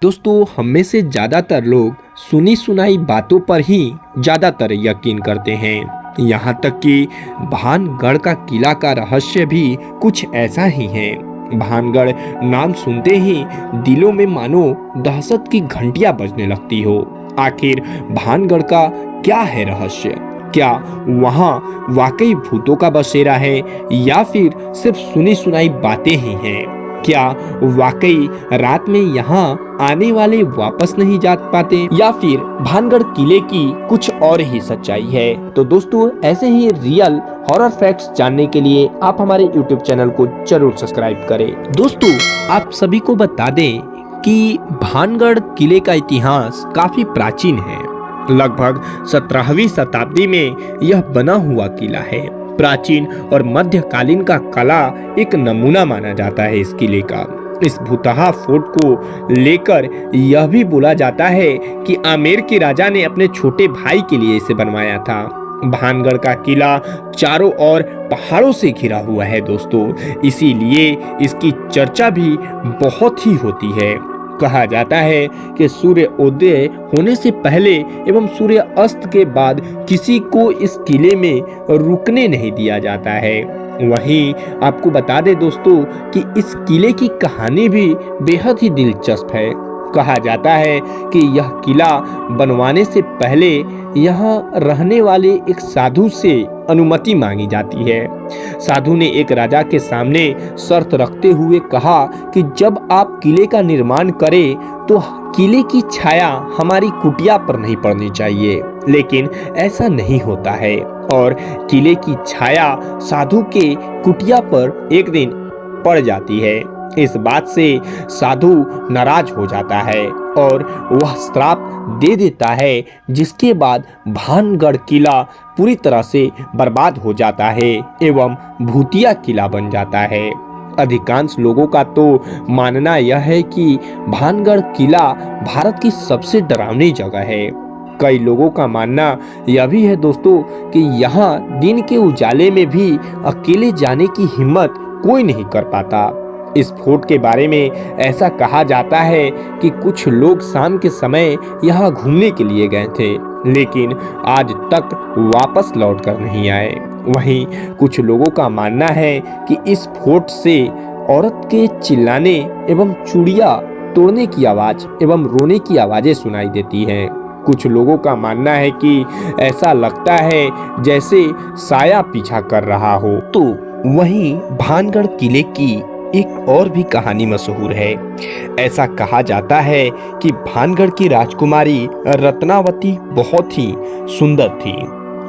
दोस्तों, हम में से ज़्यादातर लोग सुनी सुनाई बातों पर ही ज़्यादातर यकीन करते हैं। यहाँ तक कि भानगढ़ का किला का रहस्य भी कुछ ऐसा ही है। भानगढ़ नाम सुनते ही दिलों में मानो दहशत की घंटियां बजने लगती हो। आखिर भानगढ़ का क्या है रहस्य? क्या वहाँ वाकई भूतों का बसेरा है या फिर सिर्फ सुनी सुनाई बातें ही हैं? क्या वाकई रात में यहाँ आने वाले वापस नहीं जा पाते या फिर भानगढ़ किले की कुछ और ही सच्चाई है? तो दोस्तों, ऐसे ही रियल हॉरर फैक्ट्स जानने के लिए आप हमारे YouTube चैनल को जरूर सब्सक्राइब करें। दोस्तों, आप सभी को बता दें कि भानगढ़ किले का इतिहास काफी प्राचीन है। लगभग 17वीं शताब्दी में यह बना हुआ किला है। प्राचीन और मध्यकालीन का कला एक नमूना माना जाता है इस किले का। इस भूतहा फोर्ट को लेकर यह भी बोला जाता है कि आमेर के राजा ने अपने छोटे भाई के लिए इसे बनवाया था। भानगढ़ का किला चारों ओर पहाड़ों से घिरा हुआ है दोस्तों, इसीलिए इसकी चर्चा भी बहुत ही होती है। कहा जाता है कि सूर्य उदय होने से पहले एवं सूर्य अस्त के बाद किसी को इस किले में रुकने नहीं दिया जाता है। वहीं आपको बता दें दोस्तों कि इस किले की कहानी भी बेहद ही दिलचस्प है। कहा जाता है कि यह किला बनवाने से पहले यहाँ रहने वाले एक साधु से अनुमति मांगी जाती है। साधु ने एक राजा के सामने शर्त रखते हुए कहा कि जब आप किले का निर्माण करें तो किले की छाया हमारी कुटिया पर नहीं पड़नी चाहिए। लेकिन ऐसा नहीं होता है और किले की छाया साधु के कुटिया पर एक दिन पड़ जाती है। इस बात से साधु नाराज हो जाता है और वह श्राप दे देता है, जिसके बाद भानगढ़ किला पूरी तरह से बर्बाद हो जाता है एवं भूतिया किला बन जाता है। अधिकांश लोगों का तो मानना यह है कि भानगढ़ किला भारत की सबसे डरावनी जगह है। कई लोगों का मानना यह भी है दोस्तों कि यहाँ दिन के उजाले में भी अकेले जाने की हिम्मत कोई नहीं कर पाता। इस फोर्ट के बारे में ऐसा कहा जाता है कि कुछ लोग शाम के समय यहाँ घूमने के लिए गए थे, लेकिन आज तक वापस लौट कर नहीं आए। वहीं कुछ लोगों का मानना है कि इस फोर्ट से औरत के चिल्लाने एवं चूड़ियां तोड़ने की आवाज एवं रोने की आवाजें सुनाई देती हैं। कुछ लोगों का मानना है कि ऐसा लगता है जैसे साया पीछा कर रहा हो। तो वहीं भानगढ़ किले की एक और भी कहानी मशहूर है। ऐसा कहा जाता है कि भानगढ़ की राजकुमारी रत्नावती बहुत ही सुंदर थी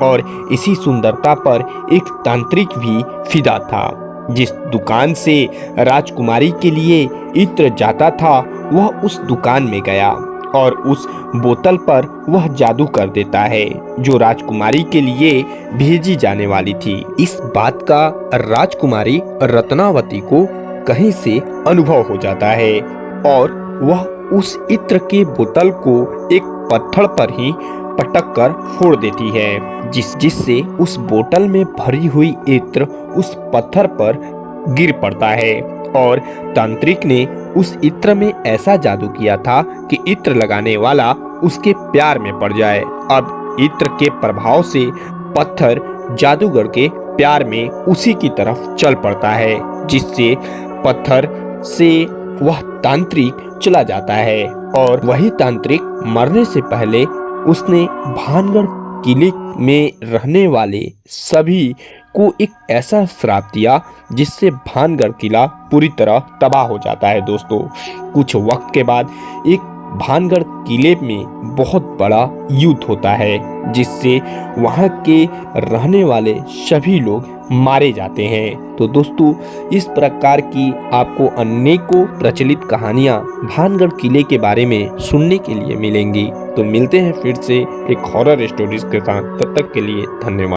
और इसी सुंदरता पर एक तांत्रिक भी फिदा था। जिस दुकान से राजकुमारी के लिए इत्र जाता था, वह उस दुकान में गया और उस बोतल पर वह जादू कर देता है जो राजकुमारी के लिए भेजी जाने वाली थी। इस बात का राजकुमारी रत्नावती को कहीं से अनुभव हो जाता है और वह उस इत्र के बोतल को एक पत्थर पर ही पटक कर फोड़ देती है, जिससे उस बोतल में भरी हुई इत्र उस पत्थर पर गिर पड़ता है। और तांत्रिक ने उस इत्र में ऐसा जादू किया था कि इत्र लगाने वाला उसके प्यार में पड़ जाए। अब इत्र के प्रभाव से पत्थर जादूगर के प्यार में उसी की तरफ चल पड़ता है, जिससे पत्थर से वह तांत्रिक चला जाता है और वही तांत्रिक मरने से पहले उसने भानगढ़ किले में रहने वाले सभी को एक ऐसा श्राप दिया जिससे भानगढ़ किला पूरी तरह तबाह हो जाता है दोस्तों। कुछ वक्त के बाद एक भानगढ़ किले में बहुत बड़ा युद्ध होता है, जिससे वहां के रहने वाले सभी लोग मारे जाते हैं। तो दोस्तों, इस प्रकार की आपको अनेकों प्रचलित कहानियां भानगढ़ किले के बारे में सुनने के लिए मिलेंगी। तो मिलते हैं फिर से एक हॉरर स्टोरीज के साथ, तब तक के लिए धन्यवाद।